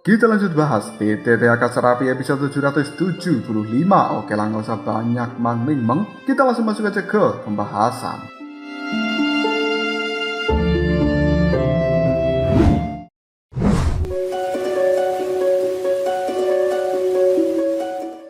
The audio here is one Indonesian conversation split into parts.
Kita lanjut bahas PTTHK Serapi episode 775. Oke lah, nggak usah banyak meng. Kita langsung masuk aja ke pembahasan.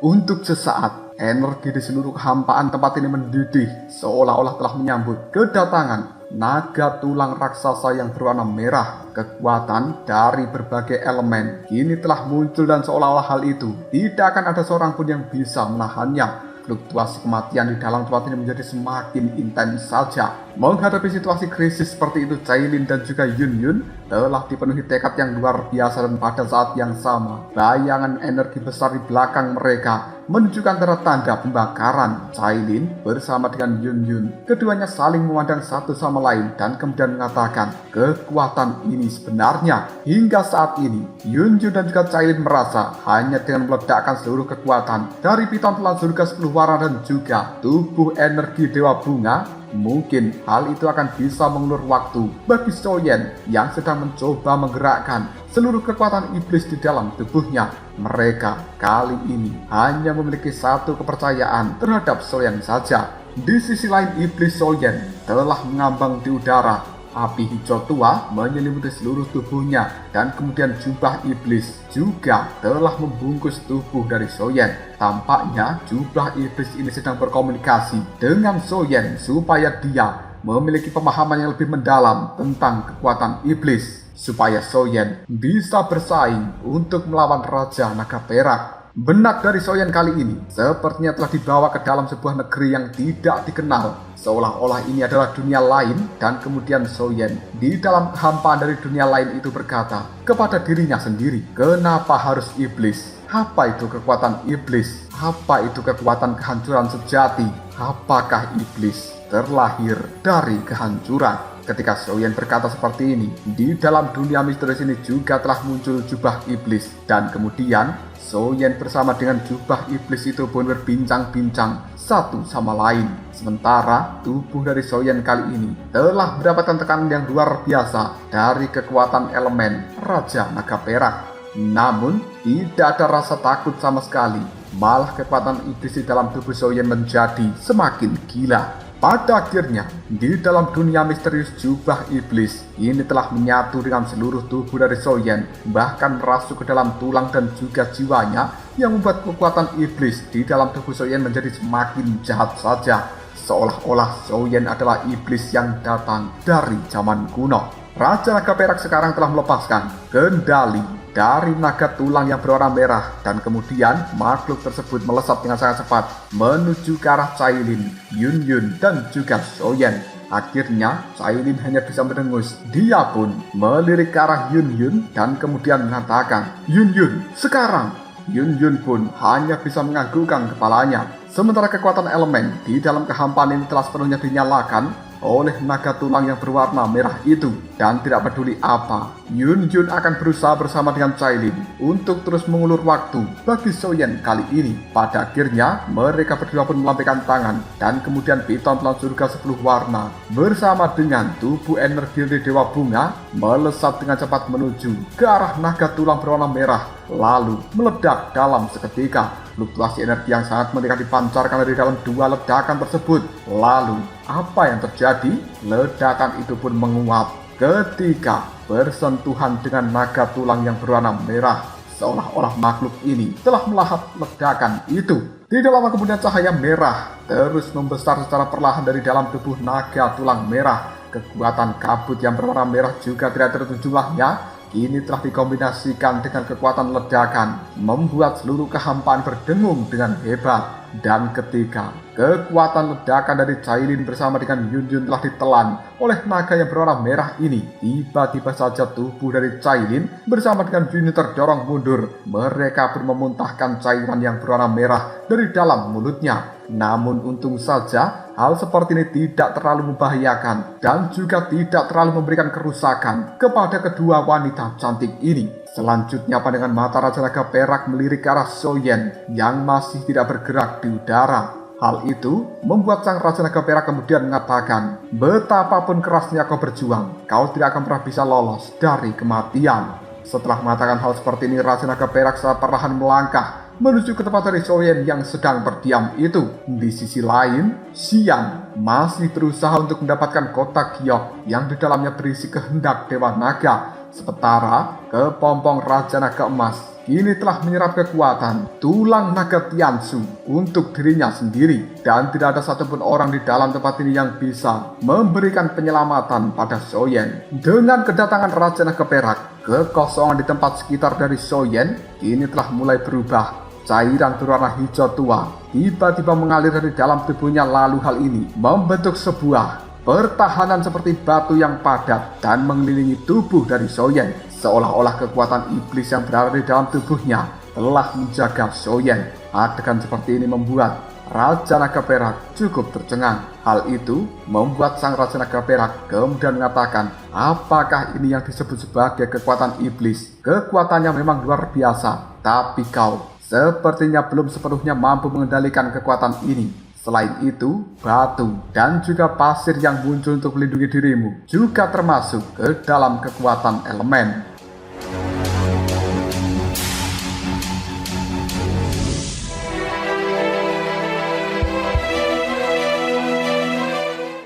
Untuk sesaat, energi di seluruh kehampaan tempat ini mendidih, seolah-olah telah menyambut kedatangan naga tulang raksasa yang berwarna merah. Kekuatan dari berbagai elemen kini telah muncul dan seolah-olah hal itu tidak akan ada seorang pun yang bisa menahannya. Fluktuasi kematian di dalam tempat ini menjadi semakin intens saja. Menghadapi situasi krisis seperti itu, Cailin dan juga Yun telah dipenuhi tekad yang luar biasa, dan pada saat yang sama bayangan energi besar di belakang mereka menunjukkan tanda-tanda pembakaran. Cailin bersama dengan Yun, keduanya saling memandang satu sama lain dan kemudian mengatakan kekuatan ini sebenarnya. Hingga saat ini Yun dan juga Cailin merasa hanya dengan meledakkan seluruh kekuatan dari piton telan surga 10 warna dan juga tubuh energi Dewa Bunga, mungkin hal itu akan bisa mengulur waktu bagi Soyen yang sedang mencoba menggerakkan seluruh kekuatan iblis di dalam tubuhnya. Mereka kali ini hanya memiliki satu kepercayaan terhadap Soyen saja. Di sisi lain, iblis Soyen telah mengambang di udara. Api hijau tua menyelimuti seluruh tubuhnya dan kemudian jubah iblis juga telah membungkus tubuh dari Soyen. Tampaknya jubah iblis ini sedang berkomunikasi dengan Soyen supaya dia memiliki pemahaman yang lebih mendalam tentang kekuatan iblis, supaya Soyen bisa bersaing untuk melawan Raja Naga Perak. Benak dari Soyen kali ini sepertinya telah dibawa ke dalam sebuah negeri yang tidak dikenal, seolah-olah ini adalah dunia lain. Dan kemudian Soyen di dalam kehampaan dari dunia lain itu berkata kepada dirinya sendiri, kenapa harus iblis? Apa itu kekuatan iblis? Apa itu kekuatan kehancuran sejati? Apakah iblis terlahir dari kehancuran? Ketika Soyen berkata seperti ini, di dalam dunia misterius ini juga telah muncul jubah iblis. Dan kemudian Soyen bersama dengan jubah iblis itu pun berbincang-bincang satu sama lain. Sementara tubuh dari Soyen kali ini telah mendapatkan tekanan yang luar biasa dari kekuatan elemen Raja Naga Perak. Namun tidak ada rasa takut sama sekali. Malah kekuatan iblis di dalam tubuh Soyen menjadi semakin gila. Pada akhirnya, di dalam dunia misterius jubah iblis ini telah menyatu dengan seluruh tubuh dari Soyen, bahkan merasuk ke dalam tulang dan juga jiwanya, yang membuat kekuatan iblis di dalam tubuh Soyen menjadi semakin jahat saja. Seolah-olah Soyen adalah iblis yang datang dari zaman kuno. Raja Naga Perak sekarang telah melepaskan kendali dari naga tulang yang berwarna merah, dan kemudian makhluk tersebut melesat dengan sangat cepat menuju ke arah Cailin, Yun dan juga Soyen. Akhirnya Cailin hanya bisa mendengus. Dia pun melirik ke arah Yun dan kemudian mengatakan, Yun, sekarang. Yun pun hanya bisa menganggukkan kepalanya. Sementara kekuatan elemen di dalam kehampaan ini telah sepenuhnya dinyalakan oleh naga tulang yang berwarna merah itu. Dan tidak peduli apa, Yun akan berusaha bersama dengan Cailin untuk terus mengulur waktu bagi Soyen kali ini. Pada akhirnya mereka berdua pun melambaikan tangan, dan kemudian piton telan surga 10 warna bersama dengan tubuh energi dari Dewa Bunga melesat dengan cepat menuju ke arah naga tulang berwarna merah, lalu meledak dalam seketika. Fluktuasi energi yang sangat mengerikan dipancarkan dari dalam dua ledakan tersebut. Lalu apa yang terjadi? Ledakan itu pun menguap ketika bersentuhan dengan naga tulang yang berwarna merah. Seolah-olah makhluk ini telah melahap ledakan itu. Tidak lama kemudian cahaya merah terus membesar secara perlahan dari dalam tubuh naga tulang merah. Kekuatan kabut yang berwarna merah juga tidak terhitung jumlahnya kini telah dikombinasikan dengan kekuatan ledakan, membuat seluruh kehampaan berdengung dengan hebat. Dan ketika kekuatan ledakan dari Cailin bersama dengan Yun telah ditelan oleh naga yang berwarna merah ini, tiba-tiba saja tubuh dari Cailin bersama dengan Yun terdorong mundur. Mereka pun memuntahkan cairan yang berwarna merah dari dalam mulutnya. Namun untung saja hal seperti ini tidak terlalu membahayakan dan juga tidak terlalu memberikan kerusakan kepada kedua wanita cantik ini. Selanjutnya pandangan mata Raja Naga Perak melirik ke arah Soyen yang masih tidak bergerak di udara. Hal itu membuat sang Raja Naga Perak kemudian mengatakan, betapapun kerasnya kau berjuang, kau tidak akan pernah bisa lolos dari kematian. Setelah mengatakan hal seperti ini, Raja Naga Perak secara perlahan melangkah menuju ke tempat dari Soyen yang sedang berdiam itu. Di sisi lain, Xian masih berusaha untuk mendapatkan kotak giok yang di dalamnya berisi kehendak Dewa Naga. Sementara kepompong Raja Naga Emas kini telah menyerap kekuatan tulang naga Tiansu untuk dirinya sendiri, dan tidak ada satupun orang di dalam tempat ini yang bisa memberikan penyelamatan pada Soyen. Dengan kedatangan Raja Naga Perak, kekosongan di tempat sekitar dari Soyen kini telah mulai berubah. Cairan berwarna hijau tua tiba-tiba mengalir dari dalam tubuhnya, lalu hal ini membentuk sebuah pertahanan seperti batu yang padat dan mengelilingi tubuh dari Soyen. Seolah-olah kekuatan iblis yang berada di dalam tubuhnya telah menjaga Soyen. Adegan seperti ini membuat Raja Naga Perak cukup tercengang. Hal itu membuat sang Raja Naga Perak kemudian mengatakan, apakah ini yang disebut sebagai kekuatan iblis? Kekuatannya memang luar biasa, tapi kau sepertinya belum sepenuhnya mampu mengendalikan kekuatan ini. Selain itu, batu dan juga pasir yang muncul untuk melindungi dirimu juga termasuk ke dalam kekuatan elemen.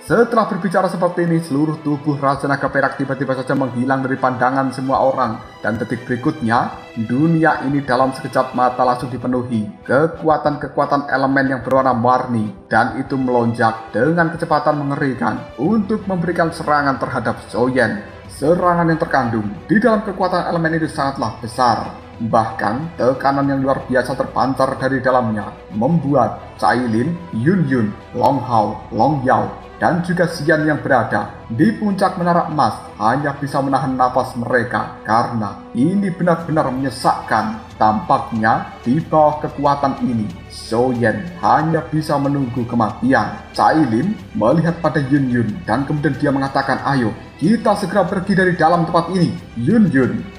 Setelah berbicara seperti ini, seluruh tubuh Raja Naga Perak tiba-tiba saja menghilang dari pandangan semua orang. Dan detik berikutnya, dunia ini dalam sekejap mata langsung dipenuhi kekuatan-kekuatan elemen yang berwarna warni. Dan itu melonjak dengan kecepatan mengerikan untuk memberikan serangan terhadap Soyen. Serangan yang terkandung di dalam kekuatan elemen itu sangatlah besar. Bahkan tekanan yang luar biasa terpancar dari dalamnya membuat Cailin, Yun, Long Hao, Long Yao, dan juga Xian yang berada di puncak menara emas hanya bisa menahan nafas mereka karena ini benar-benar menyesakkan. Tampaknya di bawah kekuatan ini, Soyen hanya bisa menunggu kematian. Cailin melihat pada Yun dan kemudian dia mengatakan, ayo kita segera pergi dari dalam tempat ini. Yun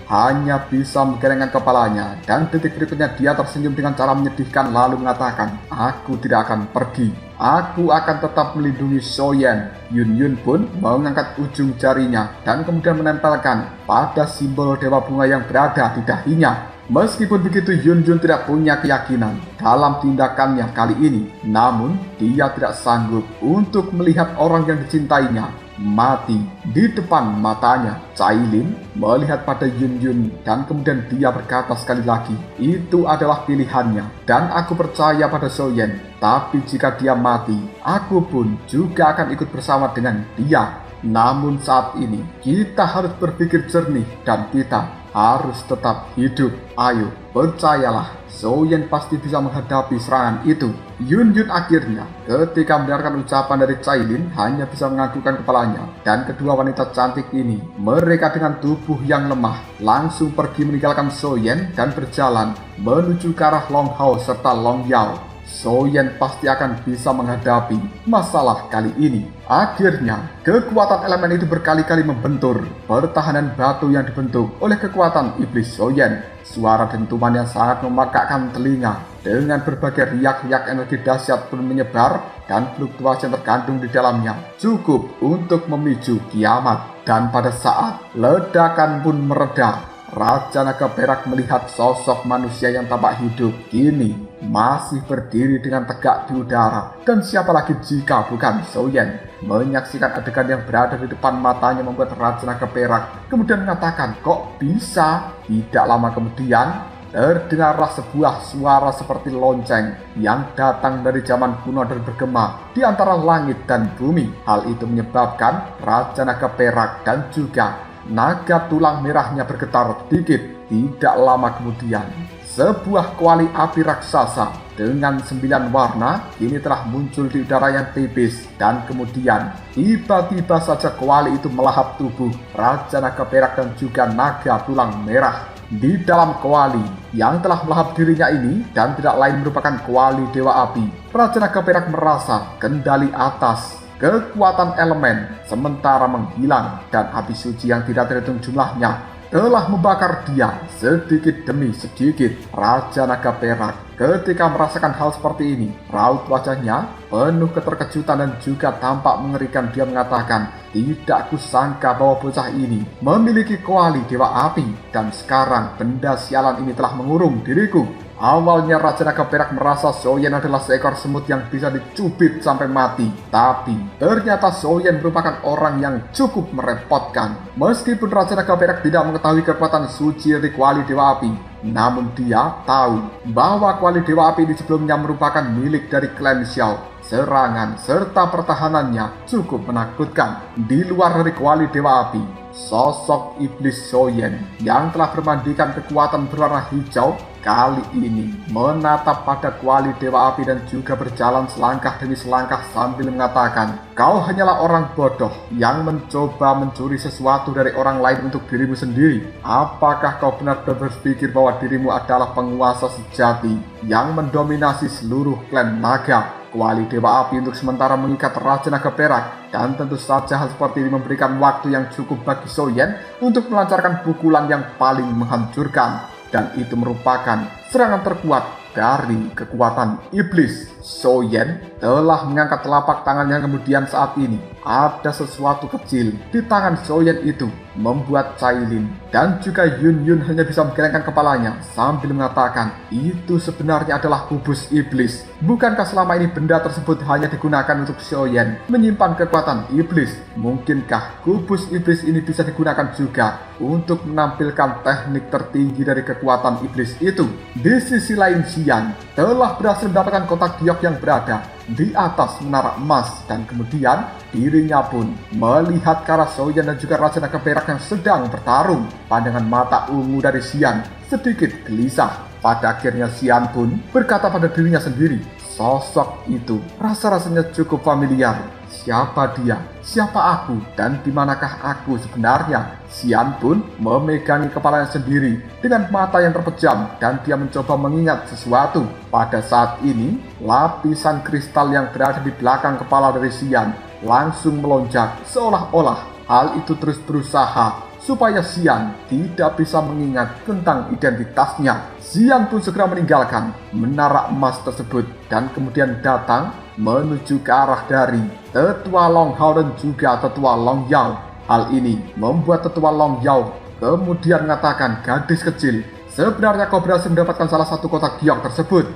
hanya bisa menggelengkan kepalanya, dan detik berikutnya dia tersenyum dengan cara menyedihkan lalu mengatakan, aku tidak akan pergi. Aku akan tetap melindungi Soyen. Yun pun mengangkat ujung jarinya dan kemudian menempelkan pada simbol Dewa Bunga yang berada di dahinya. Meskipun begitu, Yun tidak punya keyakinan dalam tindakannya kali ini. Namun, dia tidak sanggup untuk melihat orang yang dicintainya mati di depan matanya. Cailin melihat pada Yun dan kemudian dia berkata sekali lagi, itu adalah pilihannya dan aku percaya pada Soyen. Tapi jika dia mati, aku pun juga akan ikut bersama dengan dia. Namun saat ini kita harus berpikir jernih dan kita harus tetap hidup. Ayo, percayalah, Soyen pasti bisa menghadapi serangan itu. Yun akhirnya ketika mendengarkan ucapan dari Cailin hanya bisa menganggukkan kepalanya. Dan kedua wanita cantik ini, mereka dengan tubuh yang lemah, langsung pergi meninggalkan Soyen dan berjalan menuju ke arah Long Hao serta Long Yao. Soyen pasti akan bisa menghadapi masalah kali ini. Akhirnya, kekuatan elemen itu berkali-kali membentur pertahanan batu yang dibentuk oleh kekuatan iblis Soyen. Suara dentuman yang sangat memakakkan telinga dengan berbagai riak-riak energi dahsyat pun menyebar dan fluktuasi yang terkandung di dalamnya cukup untuk memicu kiamat. Dan pada saat ledakan pun mereda, Raja Naga Perak melihat sosok manusia yang tampak hidup kini masih berdiri dengan tegak di udara. Dan siapa lagi jika bukan Soyen. Menyaksikan adegan yang berada di depan matanya membuat Raja Naga Perak kemudian mengatakan, kok bisa? Tidak lama kemudian terdengarlah sebuah suara seperti lonceng yang datang dari zaman kuno dan bergema di antara langit dan bumi. Hal itu menyebabkan Raja Naga Perak dan juga naga tulang merahnya bergetar sedikit. Tidak lama kemudian, sebuah kuali api raksasa dengan 9 warna ini telah muncul di udara yang tipis. Dan kemudian tiba-tiba saja kuali itu melahap tubuh Raja Naga Perak dan juga naga tulang merah. Di dalam kuali yang telah melahap dirinya ini, dan tidak lain merupakan kuali Dewa Api, Raja Naga Perak merasa kendali atas kekuatan elemen sementara menghilang, dan api suci yang tidak terhitung jumlahnya telah membakar dia sedikit demi sedikit. Raja Naga Perak Ketika merasakan hal seperti ini, raut wajahnya penuh keterkejutan dan juga tampak mengerikan. Dia mengatakan, tidak kusangka bahwa bocah ini memiliki kuali dewa api, dan sekarang benda sialan ini telah mengurung diriku. Awalnya Raja Naga Perak merasa Soyen adalah seekor semut yang bisa dicubit sampai mati. Tapi ternyata Soyen merupakan orang yang cukup merepotkan. Meskipun Raja Naga Perak tidak mengetahui kekuatan suci dari kuali dewa api, namun dia tahu bahwa kuali dewa api ini sebelumnya merupakan milik dari klan Xiao. Serangan serta pertahanannya cukup menakutkan. Di luar dari kuali dewa api, sosok iblis Soyen yang telah bermandikan kekuatan berwarna hijau kali ini menatap pada kuali dewa api dan juga berjalan selangkah demi selangkah sambil mengatakan, kau hanyalah orang bodoh yang mencoba mencuri sesuatu dari orang lain untuk dirimu sendiri. Apakah kau benar-benar berpikir bahwa dirimu adalah penguasa sejati yang mendominasi seluruh klan naga? Kuali dewa api untuk sementara mengikat Raja Naga Perak, dan tentu saja hal seperti ini memberikan waktu yang cukup bagi Soyen untuk melancarkan pukulan yang paling menghancurkan, dan itu merupakan serangan terkuat dari kekuatan iblis. Soyen telah mengangkat telapak tangannya, kemudian saat ini ada sesuatu kecil di tangan Soyen itu membuat Cailin dan juga Yun Yun hanya bisa menggelengkan kepalanya sambil mengatakan, itu sebenarnya adalah kubus iblis. Bukankah selama ini benda tersebut hanya digunakan untuk Soyen menyimpan kekuatan iblis? Mungkinkah kubus iblis ini bisa digunakan juga untuk menampilkan teknik tertinggi dari kekuatan iblis itu? Di sisi lain, Xian telah berhasil mendapatkan kotak giok yang berada di atas menara emas, dan kemudian dirinya pun melihat ke arah Soyen dan juga Raja Naga Perak yang sedang bertarung. Pandangan mata ungu dari Xian sedikit gelisah. Pada akhirnya Xian pun berkata pada dirinya sendiri, sosok itu rasa-rasanya cukup familiar. Siapa dia? Siapa aku? Dan dimanakah aku sebenarnya? Xian pun memegangi kepalanya sendiri dengan mata yang terpejam, dan dia mencoba mengingat sesuatu. Pada saat ini, lapisan kristal yang berada di belakang kepala dari Xian langsung melonjak, seolah-olah hal itu terus berusaha supaya Xian tidak bisa mengingat tentang identitasnya. Xian pun segera meninggalkan menara emas tersebut dan kemudian datang menuju ke arah dari Tetua Long Hao dan juga Tetua Long Yao. Hal ini membuat Tetua Long Yao kemudian mengatakan, gadis kecil, sebenarnya kau berhasil mendapatkan salah satu kotak giok tersebut.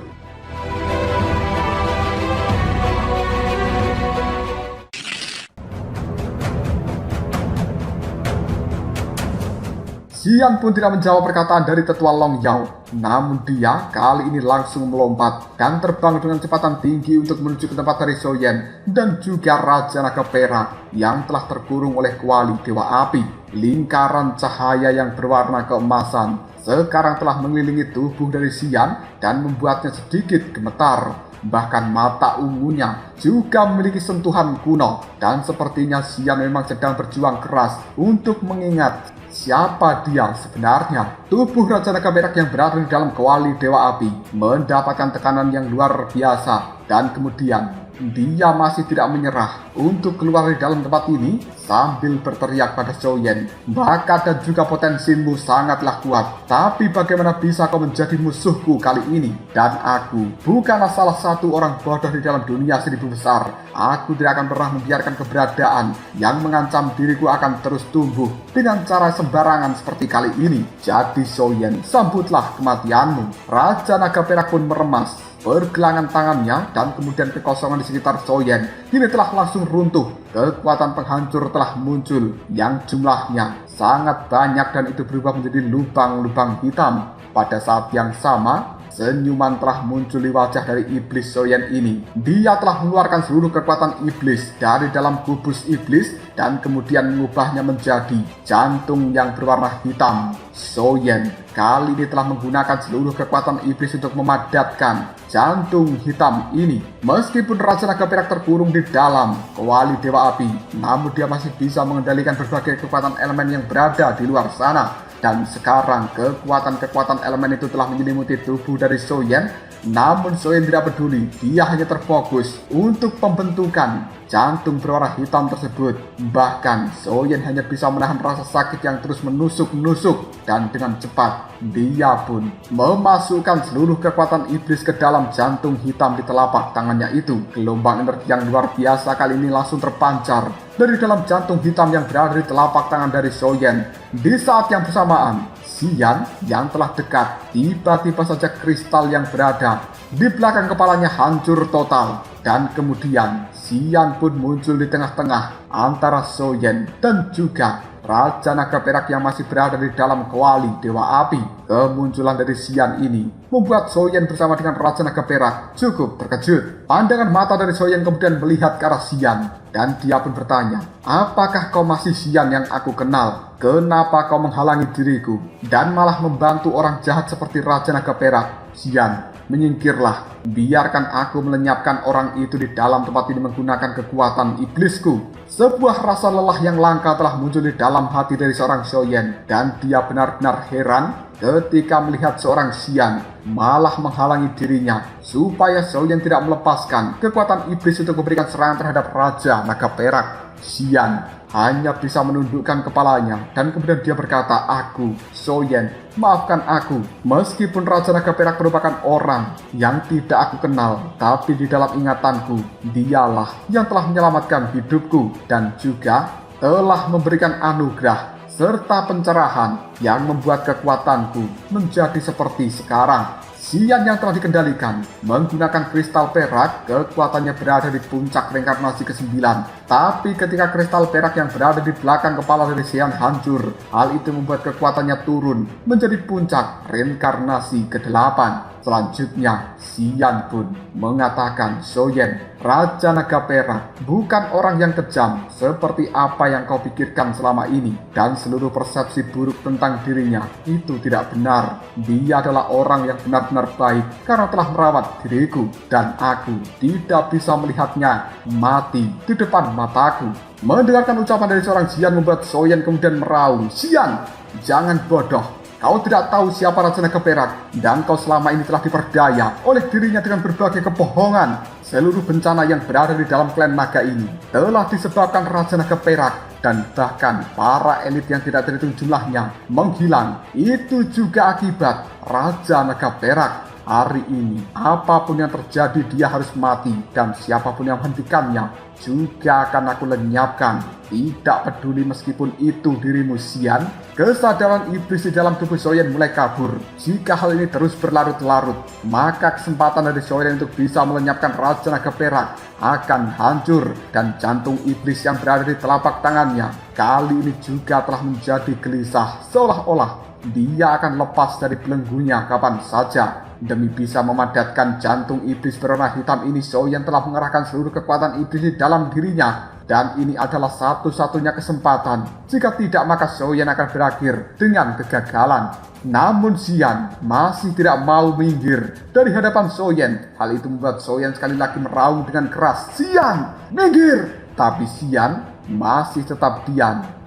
Xian pun tidak menjawab perkataan dari Tetua Long Yao, namun dia kali ini langsung melompat dan terbang dengan kecepatan tinggi untuk menuju ke tempat dari Soyen dan juga Raja Naga Perak yang telah terkurung oleh kuali dewa api. Lingkaran cahaya yang berwarna keemasan sekarang telah mengelilingi tubuh dari Xian dan membuatnya sedikit gemetar. Bahkan mata ungunya juga memiliki sentuhan kuno, dan sepertinya Xian memang sedang berjuang keras untuk mengingat siapa dia sebenarnya. Tubuh Raja Naga Perak yang berada di dalam kuali dewa api mendapatkan tekanan yang luar biasa, dan kemudian dia masih tidak menyerah untuk keluar dari dalam tempat ini sambil berteriak pada Soyen, bakat dan juga potensimu sangatlah kuat, tapi bagaimana bisa kau menjadi musuhku kali ini? Dan aku bukanlah salah satu orang bodoh di dalam dunia seribu besar. Aku tidak akan pernah membiarkan keberadaan yang mengancam diriku akan terus tumbuh dengan cara sembarangan seperti kali ini. Jadi Soyen, sambutlah kematianmu. Raja Naga Perak pun meremas pergelangan tangannya, dan kemudian kekosongan di sekitar Soyen ini telah langsung runtuh. Kekuatan penghancur telah muncul yang jumlahnya sangat banyak, dan itu berubah menjadi lubang-lubang hitam. Pada saat yang sama, senyuman telah muncul di wajah dari iblis Soyen ini. Dia telah mengeluarkan seluruh kekuatan iblis dari dalam kubus iblis dan kemudian mengubahnya menjadi jantung yang berwarna hitam. Soyen kali ini telah menggunakan seluruh kekuatan iblis untuk memadatkan jantung hitam ini. Meskipun Raja Naga Perak terkurung di dalam kuali dewa api, namun dia masih bisa mengendalikan berbagai kekuatan elemen yang berada di luar sana. Dan sekarang kekuatan-kekuatan elemen itu telah menyelimuti tubuh dari Soyen. Namun Soyen tidak peduli, dia hanya terfokus untuk pembentukan jantung berwarna hitam tersebut. Bahkan Soyen hanya bisa menahan rasa sakit yang terus menusuk-nusuk, dan dengan cepat dia pun memasukkan seluruh kekuatan iblis ke dalam jantung hitam di telapak tangannya itu. Gelombang energi yang luar biasa kali ini langsung terpancar dari dalam jantung hitam yang berada di telapak tangan dari Soyen. Di saat yang bersamaan, Xian yang telah dekat, tiba-tiba saja kristal yang berada di belakang kepalanya hancur total. Dan kemudian Xian pun muncul di tengah-tengah antara Soyen dan juga Raja Naga Perak yang masih berada di dalam kuali Dewa Api. Kemunculan dari Xian ini membuat Soyen bersama dengan Raja Naga Perak cukup terkejut. Pandangan mata dari Soyen kemudian melihat ke arah Xian, dan dia pun bertanya, "Apakah kau masih Xian yang aku kenal? Kenapa kau menghalangi diriku dan malah membantu orang jahat seperti Raja Naga Perak? Xian, menyingkirlah. Biarkan aku melenyapkan orang itu di dalam tempat ini menggunakan kekuatan iblisku." Sebuah rasa lelah yang langka telah muncul di dalam hati dari seorang Soyen, dan dia benar-benar heran ketika melihat seorang Xian malah menghalangi dirinya supaya Soyen tidak melepaskan kekuatan iblis untuk memberikan serangan terhadap Raja Naga Perak. Xian hanya bisa menundukkan kepalanya dan kemudian dia berkata, "Aku, Soyen, maafkan aku. Meskipun Raja Naga Perak merupakan orang yang tidak aku kenal, tapi di dalam ingatanku, dialah yang telah menyelamatkan hidupku dan juga telah memberikan anugerah serta pencerahan yang membuat kekuatanku menjadi seperti sekarang." Xian yang telah dikendalikan menggunakan kristal perak, kekuatannya berada di puncak reinkarnasi ke-9. Tapi ketika kristal perak yang berada di belakang kepala dari Xian hancur, hal itu membuat kekuatannya turun menjadi puncak reinkarnasi ke-8. Selanjutnya, Xian pun mengatakan, "Soyen, Raja Naga Perak bukan orang yang kejam seperti apa yang kau pikirkan selama ini, dan seluruh persepsi buruk tentang dirinya itu tidak benar. Dia adalah orang yang benar-benar baik karena telah merawat diriku, dan aku tidak bisa melihatnya mati di depan mataku." Mendengarkan ucapan dari seorang Xian membuat Soyen kemudian meraung, "Xian, jangan bodoh. Kau tidak tahu siapa Raja Naga Perak, dan kau selama ini telah diperdaya oleh dirinya dengan berbagai kebohongan. Seluruh bencana yang berada di dalam klan naga ini telah disebabkan Raja Naga Perak, dan bahkan para elit yang tidak terhitung jumlahnya menghilang. Itu juga akibat Raja Naga Perak. Hari ini, apapun yang terjadi dia harus mati, dan siapapun yang menghentikannya juga akan aku lenyapkan. Tidak peduli meskipun itu dirimu, Xian." Kesadaran iblis di dalam tubuh Soyen mulai kabur. Jika hal ini terus berlarut-larut, maka kesempatan dari Soyen untuk bisa melenyapkan Raja Naga Perak akan hancur, dan jantung iblis yang berada di telapak tangannya kali ini juga telah menjadi gelisah, seolah-olah dia akan lepas dari belenggunya kapan saja. Demi bisa memadatkan jantung iblis berwarna hitam ini, Soyen telah mengerahkan seluruh kekuatan iblis di dalam dirinya. Dan ini adalah satu-satunya kesempatan. Jika tidak, maka Soyen akan berakhir dengan kegagalan. Namun Xian masih tidak mau minggir dari hadapan Soyen. Hal itu membuat Soyen sekali lagi meraung dengan keras, "Xian, minggir!" Tapi Xian masih tetap diam.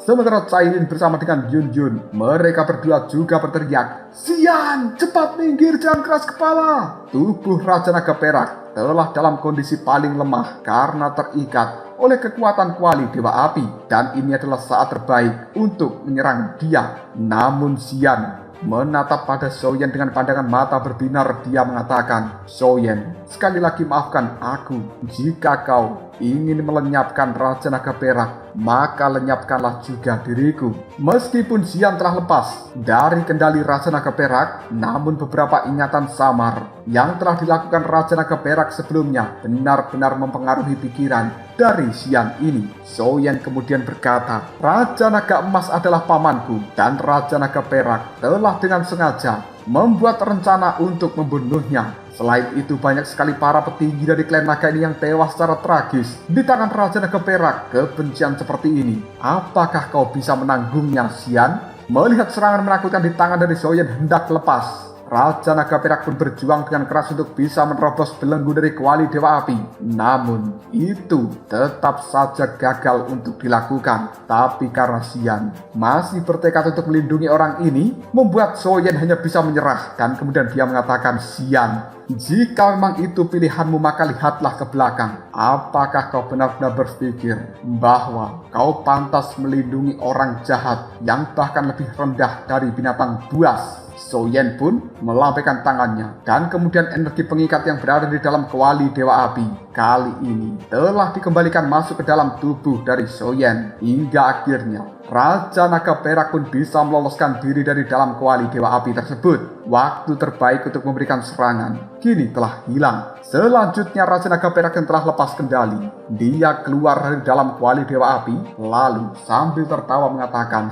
Sementara Cailin bersama dengan Yun Yun, mereka berdua juga berteriak, "Xian, cepat minggir, jangan keras kepala!" Tubuh Raja Naga Perak telah dalam kondisi paling lemah karena terikat oleh kekuatan kuali Dewa Api, dan ini adalah saat terbaik untuk menyerang dia. Namun Xian menatap pada Soyen dengan pandangan mata berbinar. Dia mengatakan, "Soyen, sekali lagi maafkan aku. Jika kau ingin melenyapkan Raja Naga Perak, maka lenyapkanlah juga diriku." Meskipun Xian telah lepas dari kendali Raja Naga Perak, namun beberapa ingatan samar yang telah dilakukan Raja Naga Perak sebelumnya benar-benar mempengaruhi pikiran dari Xian ini. Soyen kemudian berkata, "Raja Naga Emas adalah pamanku, dan Raja Naga Perak telah dengan sengaja membuat rencana untuk membunuhnya. Selain itu, banyak sekali para petinggi dari klan naga ini yang tewas secara tragis di tangan Raja Naga Perak. Kebencian seperti ini, apakah kau bisa menanggungnya, Xian?" Melihat serangan menakutkan di tangan dari Soyen hendak lepas, Raja Naga Perak pun berjuang dengan keras untuk bisa menerobos belenggu dari kuali Dewa Api. Namun itu tetap saja gagal untuk dilakukan. Tapi karena Xian masih bertekad untuk melindungi orang ini, membuat Soyen hanya bisa menyerah. Dan kemudian dia mengatakan, Xian, jika memang itu pilihanmu maka lihatlah ke belakang. Apakah kau benar-benar berpikir bahwa kau pantas melindungi orang jahat yang bahkan lebih rendah dari binatang buas? Soyen pun melambaikan tangannya dan kemudian energi pengikat yang berada di dalam kuali Dewa Api kali ini telah dikembalikan masuk ke dalam tubuh dari Soyen. Hingga akhirnya Raja Naga Perak pun bisa meloloskan diri dari dalam kuali Dewa Api tersebut. Waktu terbaik untuk memberikan serangan kini telah hilang. Selanjutnya Raja Naga Perak yang telah lepas kendali, dia keluar dari dalam kuali Dewa Api lalu sambil tertawa mengatakan,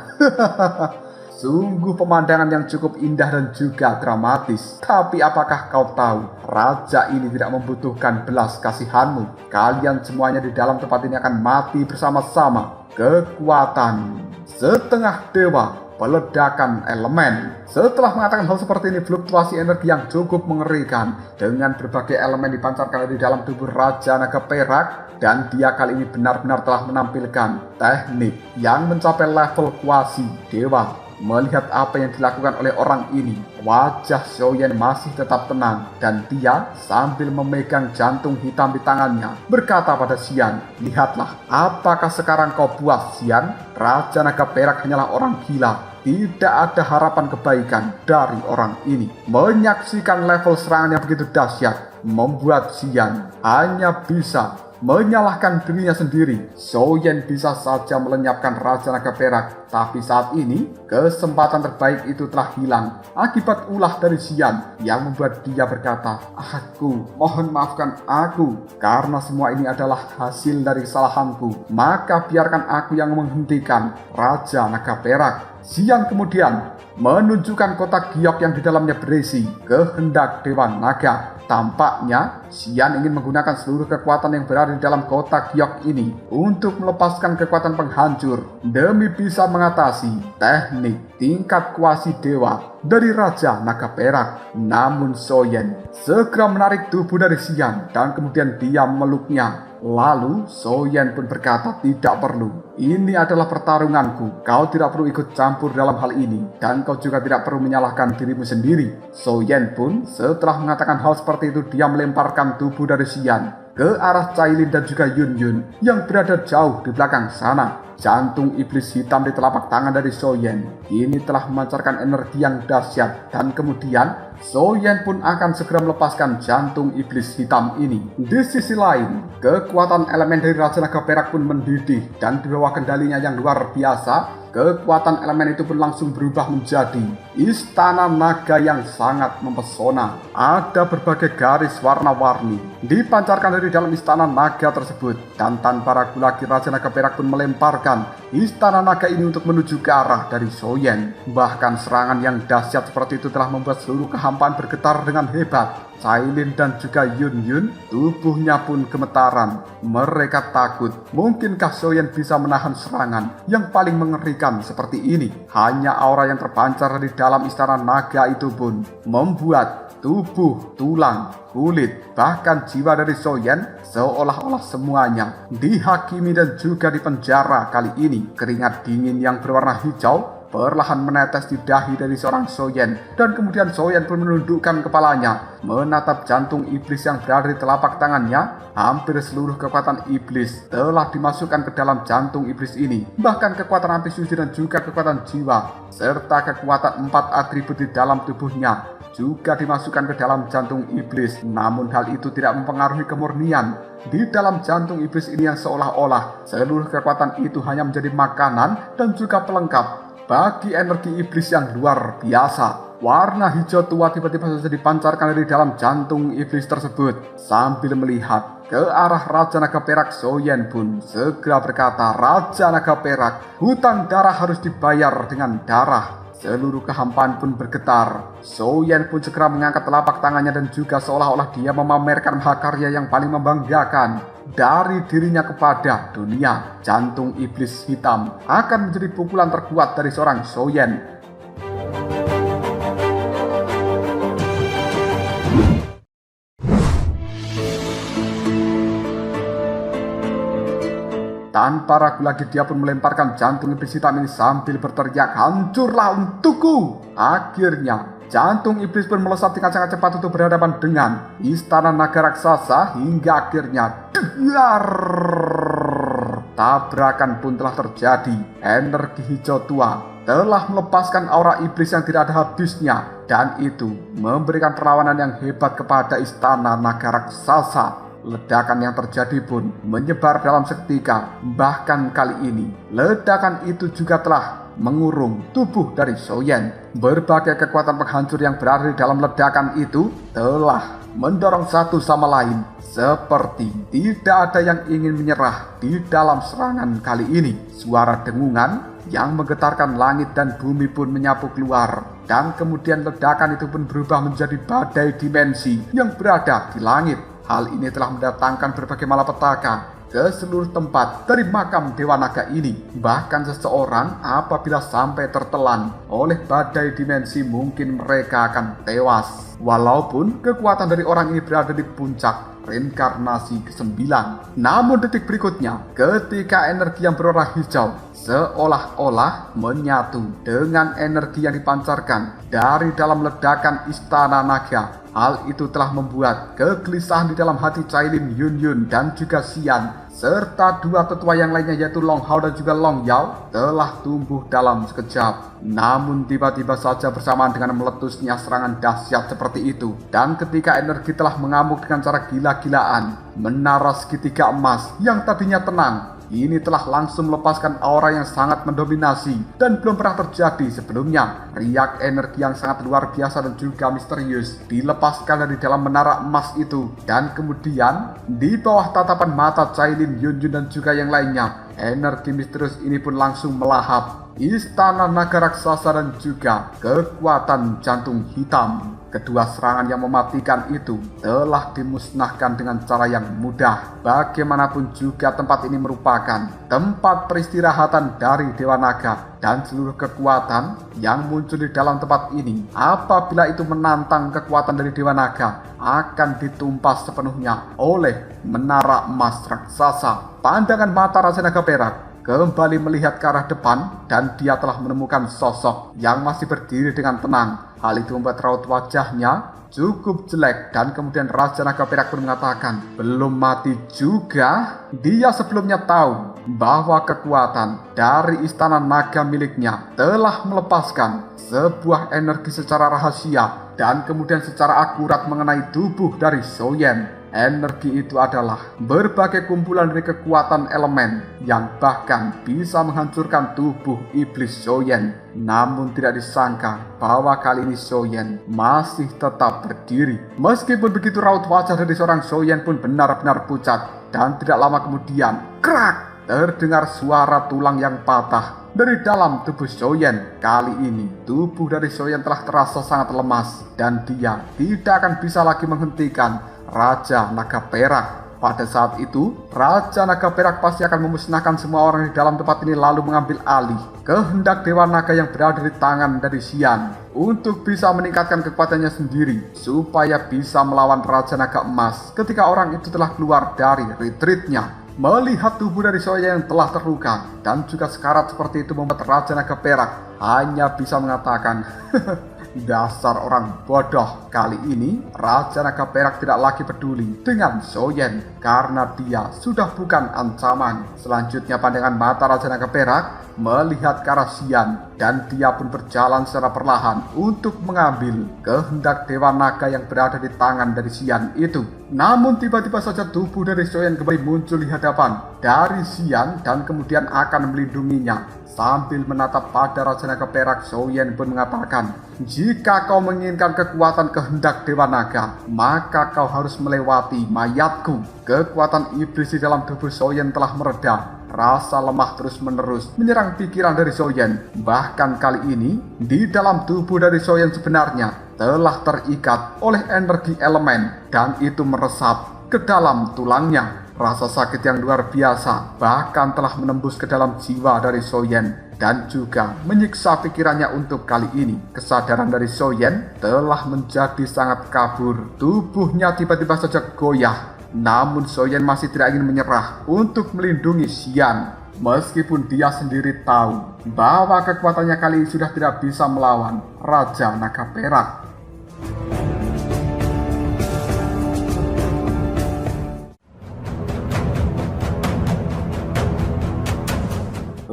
sungguh pemandangan yang cukup indah dan juga dramatis. Tapi apakah kau tahu, raja ini tidak membutuhkan belas kasihanmu. Kalian semuanya di dalam tempat ini akan mati bersama-sama. Kekuatan setengah dewa, peledakan elemen. Setelah mengatakan hal seperti ini, fluktuasi energi yang cukup mengerikan dengan berbagai elemen dipancarkan di dalam tubuh Raja Naga Perak. Dan dia kali ini benar-benar telah menampilkan teknik yang mencapai level kuasi dewa. Melihat apa yang dilakukan oleh orang ini, wajah Soyen masih tetap tenang dan dia sambil memegang jantung hitam di tangannya berkata pada Xian, lihatlah, apakah sekarang kau puas Xian? Raja Naga Perak hanyalah orang gila. Tidak ada harapan kebaikan dari orang ini. Menyaksikan level serangan yang begitu dahsyat membuat Xian hanya bisa menyalahkan dirinya sendiri. Soyen bisa saja melenyapkan Raja Naga Perak, tapi saat ini kesempatan terbaik itu telah hilang akibat ulah dari Xian yang membuat dia berkata, aku mohon maafkan aku karena semua ini adalah hasil dari kesalahanku. Maka biarkan aku yang menghentikan Raja Naga Perak. Xian kemudian menunjukkan kotak giok yang di dalamnya berisi kehendak Dewa Naga. Tampaknya Xian ingin menggunakan seluruh kekuatan yang berada di dalam kotak giok ini untuk melepaskan kekuatan penghancur demi bisa mengatasi teknik tingkat kuasi dewa dari Raja Naga Perak. Namun Soyen segera menarik tubuh dari Xian dan kemudian dia memeluknya. Lalu Soyen pun berkata, tidak perlu. Ini adalah pertarunganku. Kau tidak perlu ikut campur dalam hal ini. Dan kau juga tidak perlu menyalahkan dirimu sendiri. Soyen pun setelah mengatakan hal seperti itu, dia melemparkan tubuh dari Xian ke arah Cailin dan juga Yun Yun yang berada jauh di belakang sana. Jantung iblis hitam di telapak tangan dari Soyen ini telah memancarkan energi yang dahsyat dan kemudian Soyen pun akan segera melepaskan jantung iblis hitam ini. Di sisi lain, kekuatan elemen dari Raja Naga Perak pun mendidih dan di bawah kendalinya yang luar biasa, kekuatan elemen itu pun langsung berubah menjadi istana naga yang sangat mempesona. Ada berbagai garis warna-warni dipancarkan dari dalam istana naga tersebut dan tanpa ragu lagi Raja Naga Perak pun melemparkan istana naga ini untuk menuju ke arah dari Soyen. Bahkan serangan yang dahsyat seperti itu telah membuat seluruh kehampaan bergetar dengan hebat. Cailin dan juga Yun Yun tubuhnya pun gemetaran. Mereka takut mungkinkah Soyen bisa menahan serangan yang paling mengerikan seperti ini. Hanya aura yang terpancar di dalam istana naga itu pun membuat tubuh, tulang, kulit, bahkan jiwa dari Soyen seolah-olah semuanya dihakimi dan juga dipenjara. Kali ini keringat dingin yang berwarna hijau perlahan menetes di dahi dari seorang Soyen dan kemudian Soyen pun menundukkan kepalanya menatap jantung iblis yang berada di telapak tangannya. Hampir seluruh kekuatan iblis telah dimasukkan ke dalam jantung iblis ini, bahkan kekuatan api suci dan juga kekuatan jiwa serta kekuatan 4 atribut di dalam tubuhnya juga dimasukkan ke dalam jantung iblis. Namun hal itu tidak mempengaruhi kemurnian di dalam jantung iblis ini yang seolah-olah seluruh kekuatan itu hanya menjadi makanan dan juga pelengkap bagi energi iblis yang luar biasa. Warna hijau tua tiba-tiba saja dipancarkan dari dalam jantung iblis tersebut. Sambil melihat ke arah Raja Naga Perak, Soyen pun segera berkata, Raja Naga Perak, hutang darah harus dibayar dengan darah. Seluruh kehampaan pun bergetar. Soyen pun segera mengangkat telapak tangannya dan juga seolah-olah dia memamerkan mahakarya yang paling membanggakan dari dirinya kepada dunia. Jantung iblis hitam akan menjadi pukulan terkuat dari seorang Soyen. Tanpa ragu lagi dia pun melemparkan jantung iblis hitam ini sambil berteriak, "Hancurlah untukku!" Akhirnya jantung iblis pun melesat dengan sangat cepat untuk berhadapan dengan istana naga raksasa hingga akhirnya dengar. Tabrakan pun telah terjadi. Energi hijau tua telah melepaskan aura iblis yang tidak ada habisnya, dan itu memberikan perlawanan yang hebat kepada istana naga raksasa. Ledakan yang terjadi pun menyebar dalam seketika. Bahkan kali ini ledakan itu juga telah mengurung tubuh dari Soyen. Berbagai kekuatan penghancur yang berada di dalam ledakan itu telah mendorong satu sama lain, seperti tidak ada yang ingin menyerah di dalam serangan kali ini. Suara dengungan yang menggetarkan langit dan bumi pun menyapu keluar, dan kemudian ledakan itu pun berubah menjadi badai dimensi yang berada di langit. Hal ini telah mendatangkan berbagai malapetaka ke seluruh tempat dari makam Dewa Naga ini. Bahkan seseorang apabila sampai tertelan oleh badai dimensi, mungkin mereka akan tewas. Walaupun kekuatan dari orang ini berada di puncak reinkarnasi ke-9. Namun detik berikutnya, ketika energi yang berwarna hijau seolah-olah menyatu dengan energi yang dipancarkan dari dalam ledakan istana naga, hal itu telah membuat kegelisahan di dalam hati Cailin, Yun dan juga Xian, serta dua tetua yang lainnya yaitu Long Hao dan juga Long Yao telah tumbuh dalam sekejap. Namun tiba-tiba saja bersamaan dengan meletusnya serangan dahsyat seperti itu, dan ketika energi telah mengamuk dengan cara gila-gilaan, menara segitiga emas yang tadinya tenang ini telah langsung melepaskan aura yang sangat mendominasi dan belum pernah terjadi sebelumnya. Riak energi yang sangat luar biasa dan juga misterius dilepaskan dari dalam menara emas itu, dan kemudian di bawah tatapan mata Cailin, Yun dan juga yang lainnya, energi misterius ini pun langsung melahap istana naga raksasa dan juga kekuatan jantung hitam. Kedua serangan yang mematikan itu telah dimusnahkan dengan cara yang mudah. Bagaimanapun juga tempat ini merupakan tempat peristirahatan dari Dewa Naga, dan seluruh kekuatan yang muncul di dalam tempat ini apabila itu menantang kekuatan dari Dewa Naga akan ditumpas sepenuhnya oleh menara emas raksasa. Pandangan mata Raja Naga Perak kembali melihat ke arah depan, dan dia telah menemukan sosok yang masih berdiri dengan tenang. Hal itu membuat raut wajahnya cukup jelek, dan kemudian Raja Naga Perak pun mengatakan, "Belum mati juga?" Dia sebelumnya tahu bahwa kekuatan dari istana naga miliknya telah melepaskan sebuah energi secara rahasia dan kemudian secara akurat mengenai tubuh dari Soyen. Energi itu adalah berbagai kumpulan dari kekuatan elemen yang bahkan bisa menghancurkan tubuh iblis Soyen. Namun tidak disangka bahwa kali ini Soyen masih tetap berdiri. Meskipun begitu, raut wajah dari seorang Soyen pun benar-benar pucat, dan tidak lama kemudian, krak! Terdengar suara tulang yang patah dari dalam tubuh Soyen. Kali ini tubuh dari Soyen telah terasa sangat lemas, dan dia tidak akan bisa lagi menghentikan Raja Naga Perak. Pada saat itu, Raja Naga Perak pasti akan memusnahkan semua orang di dalam tempat ini lalu mengambil alih kehendak Dewa Naga yang berada di tangan dari Xian untuk bisa meningkatkan kekuatannya sendiri supaya bisa melawan Raja Naga Emas ketika orang itu telah keluar dari retreatnya. Melihat tubuh dari Soyen yang telah terluka dan juga sekarat seperti itu membuat Raja Naga Perak hanya bisa mengatakan, "Dasar orang bodoh." Kali ini Raja Naga Perak tidak lagi peduli dengan Soyen karena dia sudah bukan ancaman. Selanjutnya pandangan mata Raja Naga Perak melihat ke arah Xian, dan dia pun berjalan secara perlahan untuk mengambil kehendak Dewa Naga yang berada di tangan dari Xian itu. Namun tiba-tiba saja tubuh dari Soyen kembali muncul di hadapan dari Xian dan kemudian akan melindunginya. Sambil menatap pada Raja Naga Perak, Soyen pun mengatakan, "Jika kau menginginkan kekuatan kehendak Dewa Naga, maka kau harus melewati mayatku." Kekuatan iblis di dalam tubuh Soyen telah mereda. Rasa lemah terus-menerus menyerang pikiran dari Soyen. Bahkan kali ini, di dalam tubuh dari Soyen sebenarnya telah terikat oleh energi elemen, dan itu meresap ke dalam tulangnya. Rasa sakit yang luar biasa bahkan telah menembus ke dalam jiwa dari Soyen dan juga menyiksa pikirannya untuk kali ini. Kesadaran dari Soyen telah menjadi sangat kabur. Tubuhnya tiba-tiba saja goyah Namun Soyen masih tidak ingin menyerah untuk melindungi Xian. Meskipun dia sendiri tahu bahwa kekuatannya kali ini sudah tidak bisa melawan Raja Naga Perak.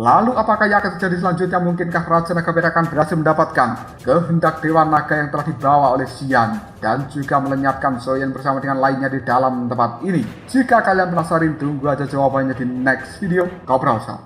Lalu apakah yang akan terjadi selanjutnya? Mungkinkah Raja Naga Perak akan berhasil mendapatkan kehendak Dewa Naga yang telah dibawa oleh Xian dan juga melenyapkan Soyen bersama dengan lainnya di dalam tempat ini? Jika kalian penasaran, tunggu aja jawabannya di next video. Kau berasa.